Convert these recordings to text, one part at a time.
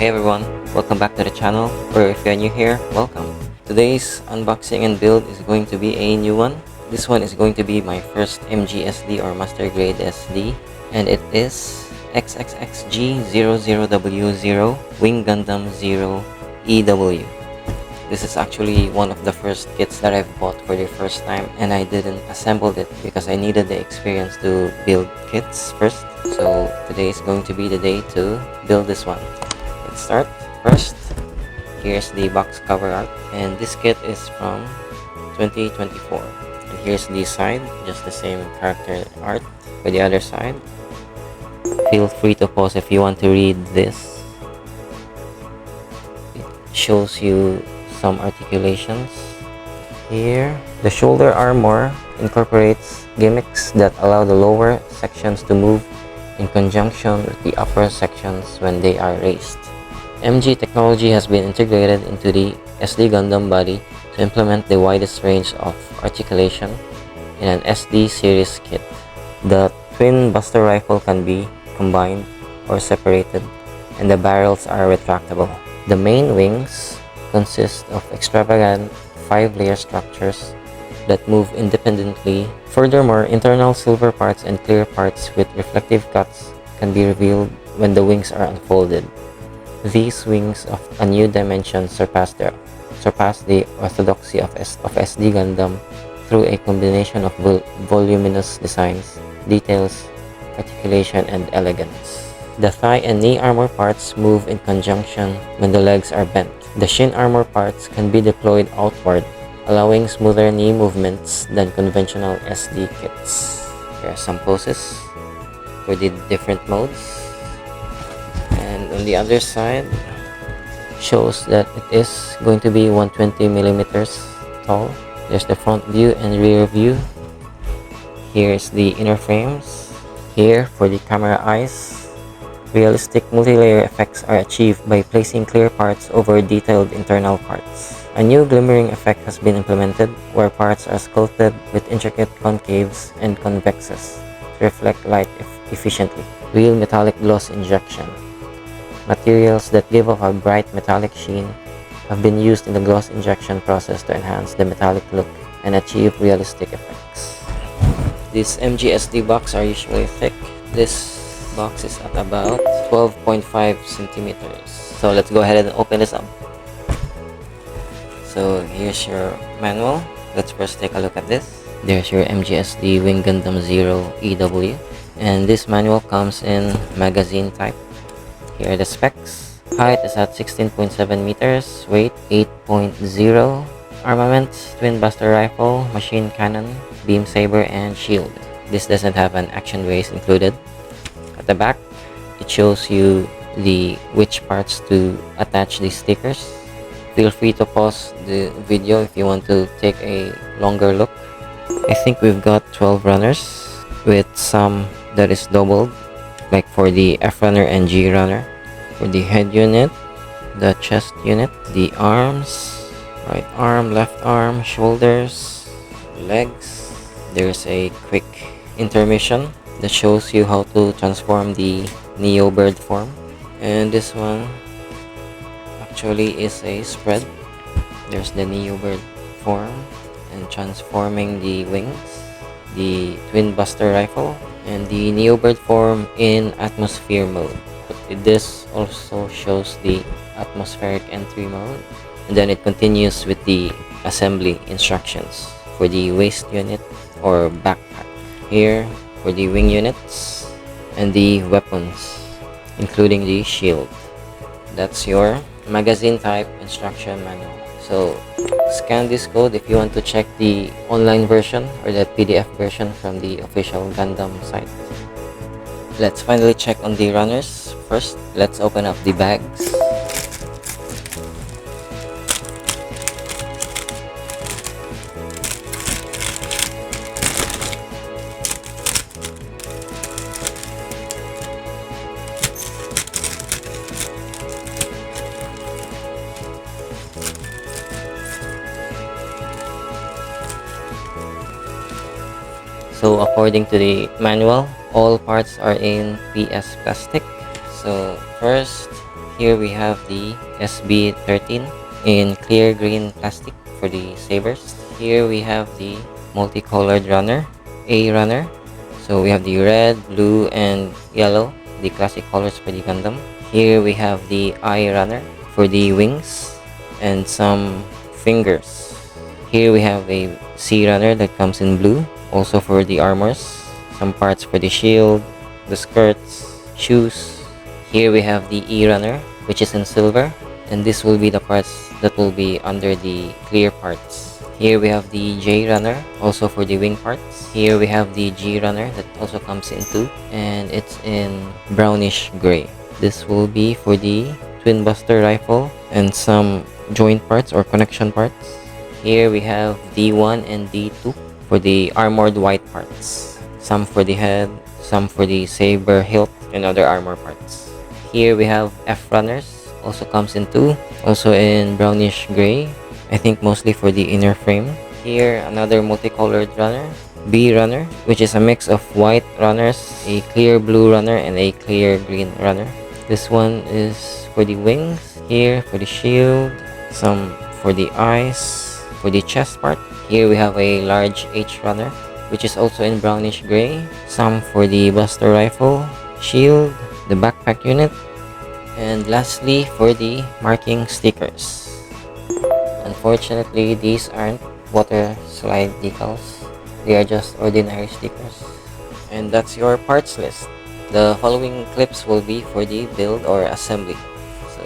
Hey everyone, welcome back to the channel, or if you're new here, welcome. Today's unboxing and build is going to be a new one. This one is going to be my first MGSD or Master Grade SD, and it is XXXG00W0 Wing Gundam 0 EW. This is actually one of the first kits that I've bought for the first time, and I didn't assemble it because I needed the experience to build kits first. So today is going to be the day to build this one. Let's start. First, here's the box cover art, and this kit is from 2024. And here's the side, just the same character art. For the other side, feel free to pause if you want to read this. It shows you some articulations. Here, the shoulder armor incorporates gimmicks that allow the lower sections to move in conjunction with the upper sections when they are raised. MG technology has been integrated into the SD Gundam body to implement the widest range of articulation in an SD series kit. The twin buster rifle can be combined or separated, and the barrels are retractable. The main wings consist of extravagant 5-layer structures that move independently. Furthermore, internal silver parts and clear parts with reflective cuts can be revealed when the wings are unfolded. These wings of a new dimension surpass the orthodoxy of SD Gundam through a combination of voluminous designs, details, articulation, and elegance. The thigh and knee armor parts move in conjunction when the legs are bent. The shin armor parts can be deployed outward, allowing smoother knee movements than conventional SD kits. There are some poses for the different modes. And on the other side, shows that it is going to be 120 millimeters tall. There's the front view and rear view. Here's the inner frames. Here, for the camera eyes, realistic multi-layer effects are achieved by placing clear parts over detailed internal parts. A new glimmering effect has been implemented, where parts are sculpted with intricate concaves and convexes to reflect light efficiently. Real metallic gloss injection. Materials that give off a bright metallic sheen have been used in the gloss injection process to enhance the metallic look and achieve realistic effects. These MGSD boxes are usually thick. This box is at about 12.5 centimeters. So let's go ahead and open this up. So here's your manual. Let's first take a look at this. There's your MGSD Wing Gundam 0 EW, and this manual comes in magazine type. Here are the specs. Height is at 16.7 meters, weight 8.0, armament, twin buster rifle, machine cannon, beam saber, and shield. This doesn't have an action base included. At the back, it shows you which parts to attach the stickers. Feel free to pause the video if you want to take a longer look. I think we've got 12 runners with some that is doubled, like for the F runner and G runner. For the head unit, the chest unit, the arms, right arm, left arm, shoulders, legs. There's a quick intermission that shows you how to transform the Neo Bird form, and this one actually is a spread. There's the Neo Bird form and transforming the wings, the twin buster rifle, and the Neo Bird form in atmosphere mode. But this also shows the atmospheric entry mode, and then it continues with the assembly instructions for the waist unit or backpack. Here for the wing units and the weapons, including the shield. That's your magazine type instruction manual. So scan this code if you want to check the online version or the PDF version from the official Gundam site. Let's finally check on the runners. First, let's open up the bags. So according to the manual, all parts are in PS plastic. So first, Here we have the SB13 in clear green plastic for the sabers. Here we have the multicolored runner, A runner. So we have the red, blue, and yellow, the classic colors for the Gundam. Here we have the I runner for the wings and some fingers. Here we have a C runner that comes in blue, also for the armors, some parts for the shield, the skirts, shoes. Here we have the E runner, which is in silver, and this will be the parts that will be under the clear parts. Here we have the J runner, also for the wing parts. Here we have the G runner that also comes in two, and it's in brownish gray. This will be for the twin buster rifle and some joint parts or connection parts. Here we have D1 and D2 for the armored white parts. Some for the head, some for the saber hilt, and other armor parts. Here we have F runners, also comes in two, also in brownish gray, I think mostly for the inner frame. Here another multicolored runner, B runner, which is a mix of white runners, a clear blue runner, and a clear green runner. This one is for the wings, here for the shield, some for the eyes, for the chest part. Here we have a large H runner, which is also in brownish gray, some for the buster rifle, shield, the backpack unit, and lastly for the marking stickers. Unfortunately, these aren't water slide decals, they are just ordinary stickers. And that's your parts list. The following clips will be for the build or assembly. So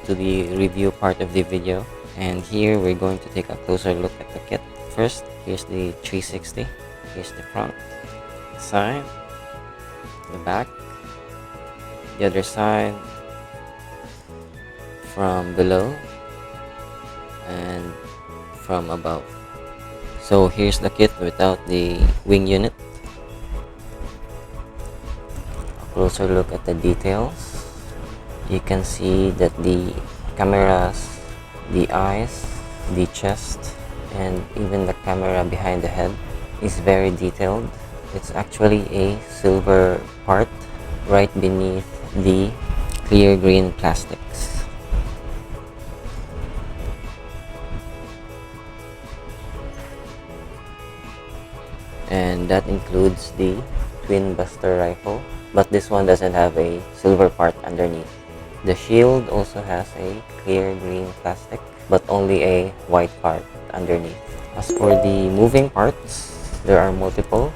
to the review part of the video. And here we're going to take a closer look at the kit. First, here's the 360. Here's the front, side, the back, the other side, from below, and from above. So here's the kit without the wing unit. A closer look at the details. You can see that the cameras, the eyes, the chest, and even the camera behind the head is very detailed. It's actually a silver part right beneath the clear green plastics. And that includes the twin buster rifle, but this one doesn't have a silver part underneath. The shield also has a clear green plastic, but only a white part underneath. As for the moving parts, there are multiple.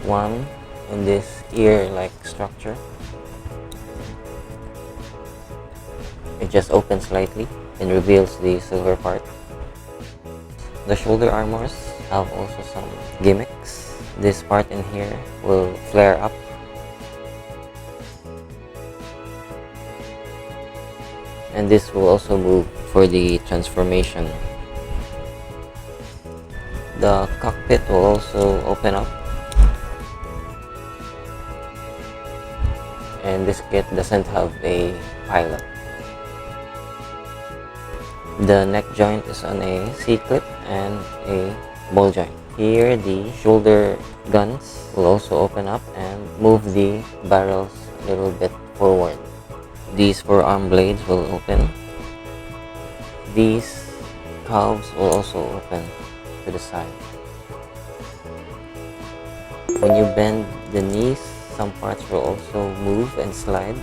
One in this ear-like structure. It just opens slightly and reveals the silver part. The shoulder armors have also some gimmicks. This part in here will flare up. And this will also move for the transformation. The cockpit will also open up. And this kit doesn't have a pilot. The neck joint is on a C-clip and a ball joint. Here the shoulder guns will also open up and move the barrels a little bit forward. These forearm blades will open. These calves will also open to the side. When you bend the knees, some parts will also move and slide.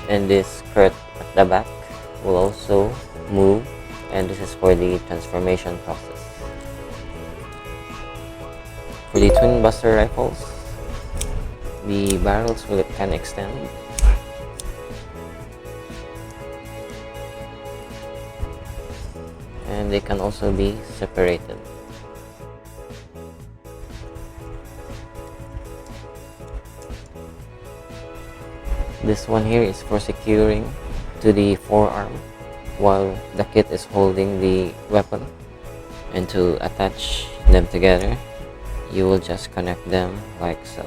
And this skirt at the back will also move, and this is for the transformation process. For the twin buster rifles, the barrels can extend. And they can also be separated. This one here is for securing to the forearm while the kit is holding the weapon. And to attach them together, you will just connect them like so.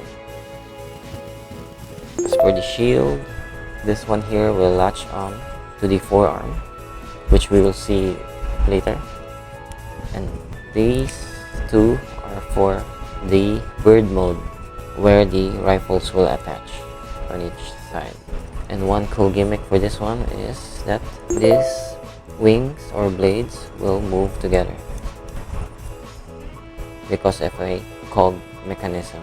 As for the shield, this one here will latch on to the forearm, which we will see later. And these two are for the bird mode, where the rifles will attach on each side. And one cool gimmick for this one is that these wings or blades will move together because of a cog mechanism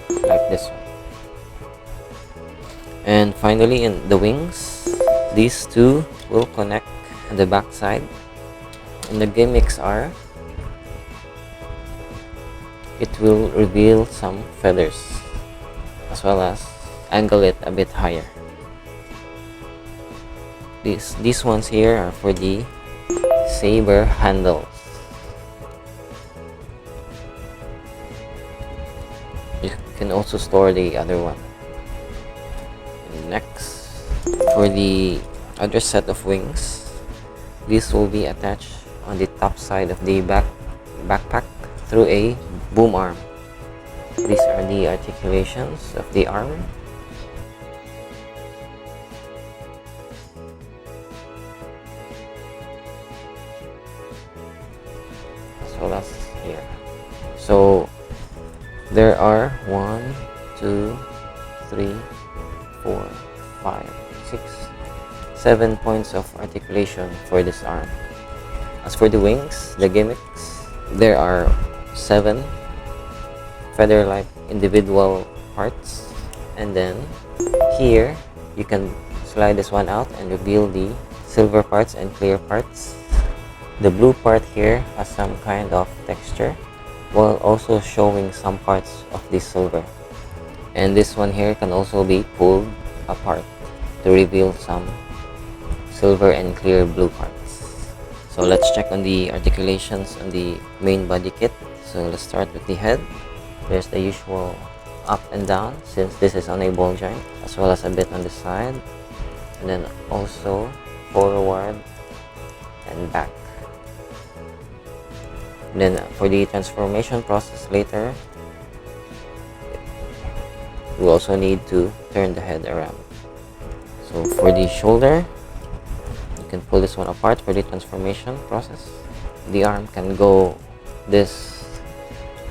like this one. And finally, in the wings, these two will connect on the back side. And the gimmicks are, it will reveal some feathers as well as angle it a bit higher. These ones here are for the saber handles. You can also store the other one. And next, for the other set of wings, this will be attached on the top side of the backpack through a boom arm. These are the articulations of the arm. As well as here. So there are 1, 2, 3, 4, 5, 6, 7 points of articulation for this arm. As for the wings, the gimmicks, there are 7 feather-like individual parts, and then here you can slide this one out and reveal the silver parts and clear parts. The blue part here has some kind of texture, while also showing some parts of the silver. And this one here can also be pulled apart to reveal some silver and clear blue parts. So let's check on the articulations on the main body kit. So let's start with the head. There's the usual up and down, since this is on a ball joint, as well as a bit on the side, and then also forward and back. And then for the transformation process later, we also need to turn the head around. So for the shoulder, you can pull this one apart for the transformation process. The arm can go this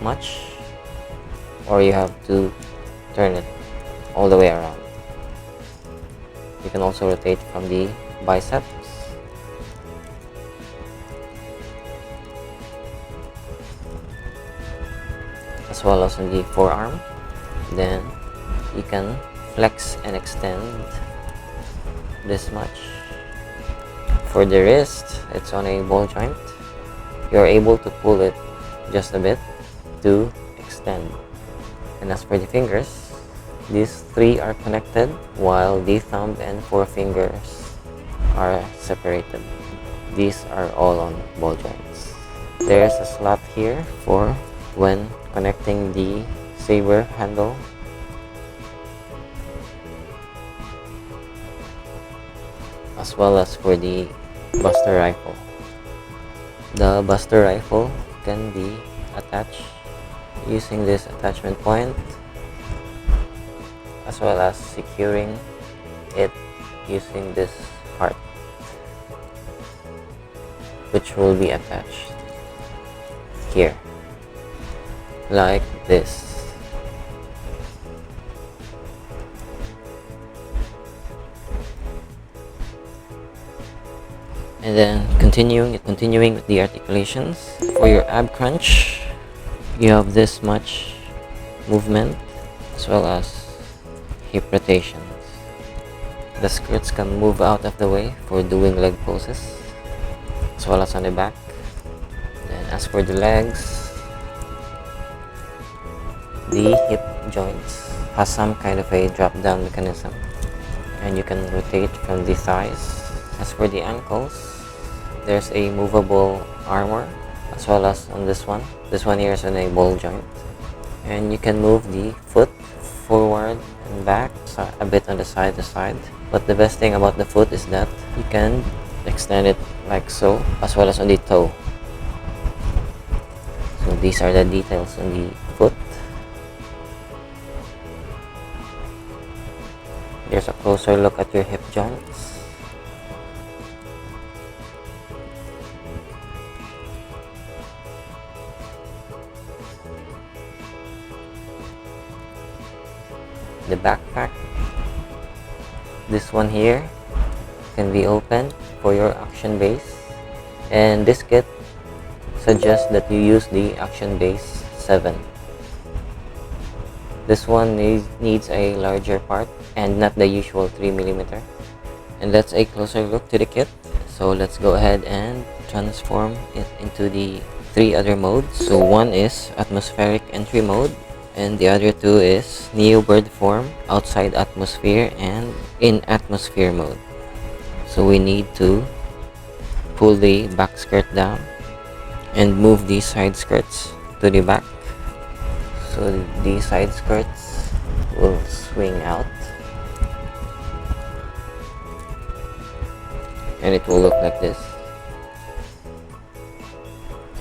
much, or you have to turn it all the way around. You can also rotate from the biceps, as well as on the forearm. Then you can flex and extend this much. For the wrist, it's on a ball joint. You're able to pull it just a bit to extend. And as for the fingers, these three are connected, while the thumb and forefingers are separated. These are all on ball joints. There's a slot here for when connecting the saber handle, as well as for the buster rifle. The buster rifle can be attached using this attachment point, as well as securing it using this part, which will be attached here like this. And then continuing with the articulations. For your ab crunch, you have this much movement, as well as hip rotations. The skirts can move out of the way for doing leg poses, as well as on the back. Then as for the legs, the hip joints has some kind of a drop down mechanism, and you can rotate from the thighs. As for the ankles, there's a movable armor, as well as on this one. This one here is on a ball joint, and you can move the foot forward and back, a bit on the side to side. But the best thing about the foot is that you can extend it like so, as well as on the toe. So these are the details on the foot. Here's a closer look at your hip joints. The backpack, this one here can be opened for your action base, and this kit suggests that you use the action base 7. This one needs a larger part and not the usual 3mm. And that's a closer look to the kit. So let's go ahead and transform it into the 3 other modes. So one is atmospheric entry mode, and the other 2 is Neo Bird form, outside atmosphere, and in atmosphere mode. So we need to pull the back skirt down and move the side skirts to the back. So the side skirts will swing out, and it will look like this.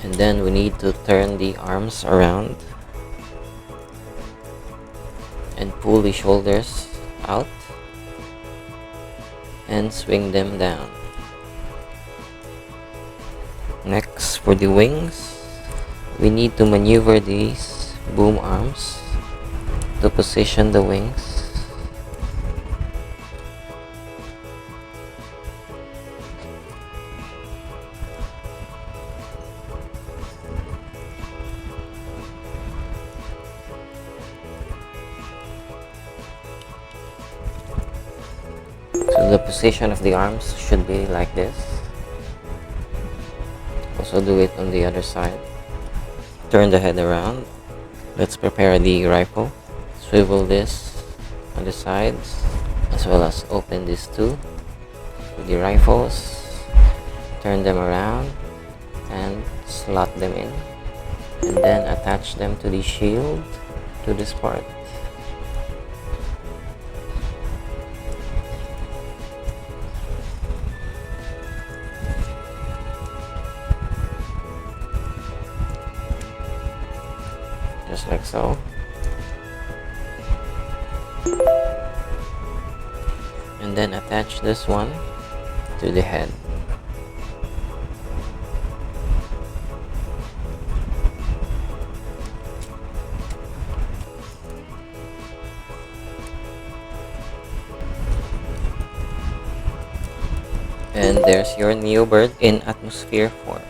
And then we need to turn the arms around and pull the shoulders out and swing them down. Next, for the wings, we need to maneuver these boom arms to position the wings. So the position of the arms should be like this. Also do it on the other side. turn the head around. Let's prepare the rifle. Swivel this on the sides, as well as open these two with the rifles. Turn them around and slot them in, and then attach them to the shield to this part. Just like so. And then attach this one to the head. And there's your Neo bird in atmosphere form.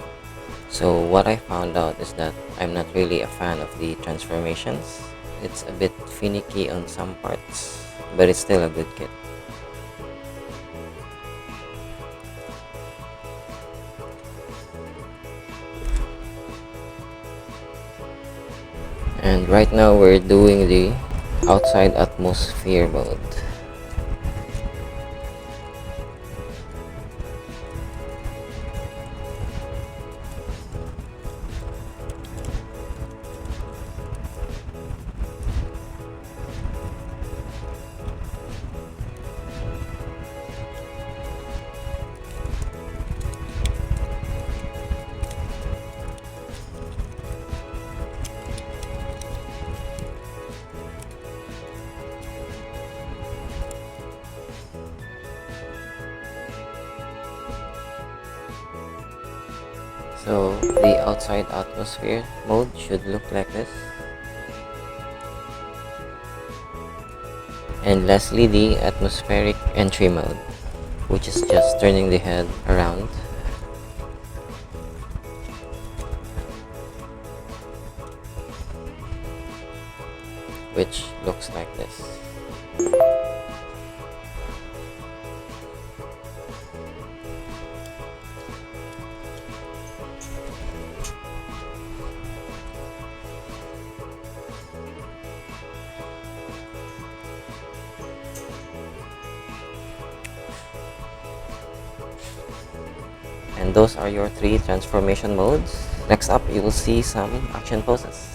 So what I found out is that I'm not really a fan of the transformations. It's a bit finicky on some parts, but it's still a good kit. And right now we're doing the outside atmosphere mode. So the outside atmosphere mode should look like this. And lastly, the atmospheric entry mode, which is just turning the head around. Which looks like this. And those are your 3 transformation modes. Next up, you will see some action poses.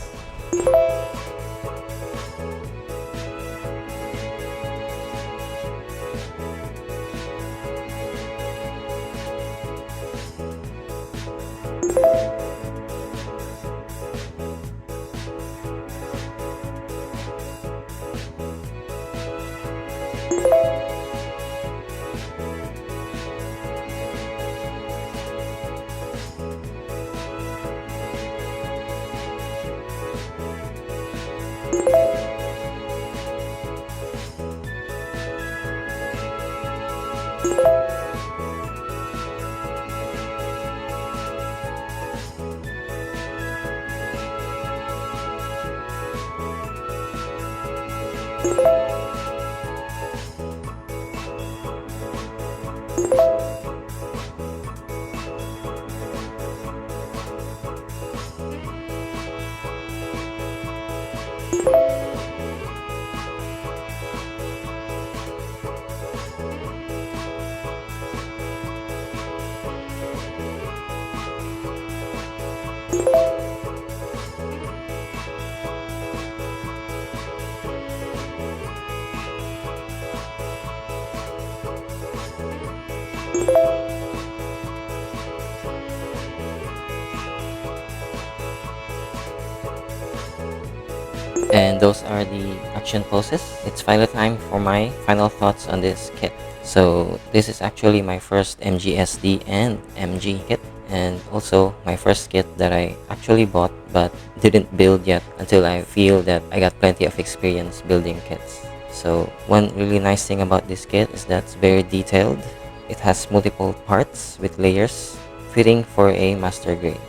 And those are the action poses. It's final time for my final thoughts on this kit. So this is actually my first MGSD and MG kit, and also my first kit that I actually bought but didn't build yet until I feel that I got plenty of experience building kits. So one really nice thing about this kit is that it's very detailed. It has multiple parts with layers fitting for a master grade.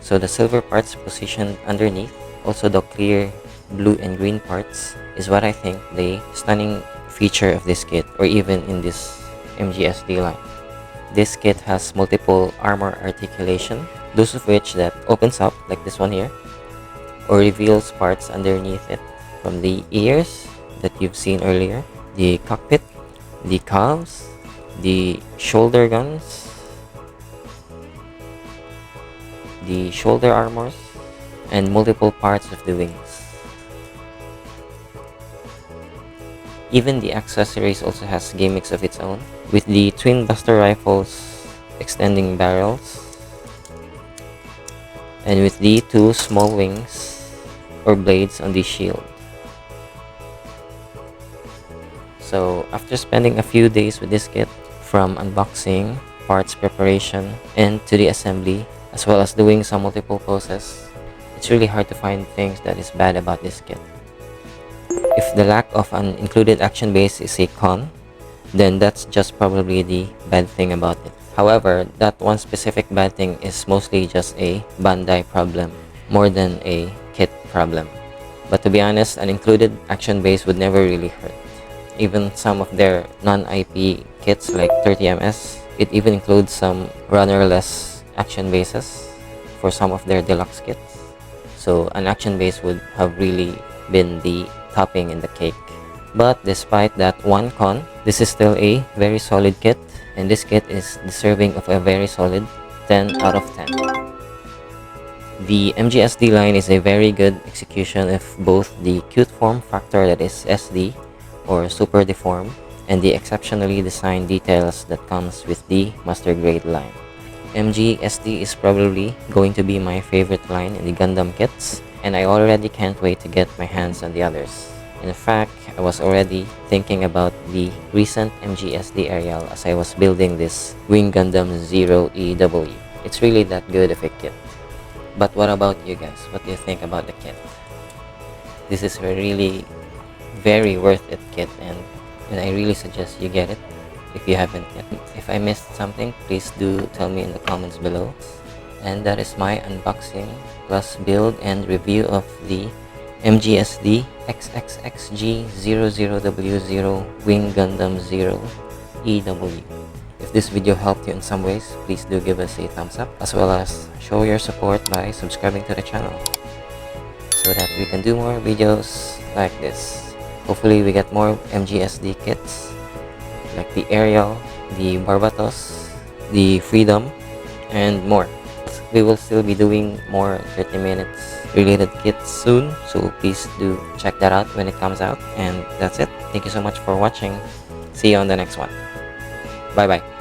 So the silver parts positioned underneath, also the clear blue and green parts, is what I think the stunning feature of this kit, or even in this MGSD line. This kit has multiple armor articulation. those of which that opens up like this one here, or reveals parts underneath it, from the ears that you've seen earlier, the cockpit, the calves, the shoulder guns, the shoulder armors, and multiple parts of the wings. Even the accessories also has gimmicks of its own, with the twin buster rifles extending barrels, and with the two small wings or blades on the shield. So after spending a few days with this kit, from unboxing, parts preparation, and to the assembly, as well as doing some multiple poses, it's really hard to find things that is bad about this kit. If the lack of an included action base is a con, then that's just probably the bad thing about it. However, that one specific bad thing is mostly just a Bandai problem, more than a kit problem. But to be honest, an included action base would never really hurt. Even some of their non-IP kits like 30MS, it even includes some runnerless action bases for some of their deluxe kits. So an action base would have really been the topping in the cake. But despite that one con, this is still a very solid kit, and this kit is deserving of a very solid 10 out of 10. The MGSD line is a very good execution of both the cute form factor, that is SD or super deform, and the exceptionally designed details that comes with the master grade line. MGSD is probably going to be my favorite line in the Gundam kits, and I already can't wait to get my hands on the others. In fact, I was already thinking about the recent MGSD aerial as I was building this Wing Gundam 0EW. It's really that good of a kit. But what about you guys? What do you think about the kit? This is a really very worth it kit, and I really suggest you get it if you haven't yet. If I missed something, please do tell me in the comments below. And that is my unboxing plus build and review of the MGSD XXXG00W0 Wing Gundam 0EW. If this video helped you in some ways, please do give us a thumbs up, as well as show your support by subscribing to the channel so that we can do more videos like this. Hopefully we get more MGSD kits like the Aerial, the Barbatos, the Freedom, and more. We will still be doing more 30 minutes related kits soon, so please do check that out when it comes out. And that's it. Thank you so much for watching. See you on the next one. Bye bye.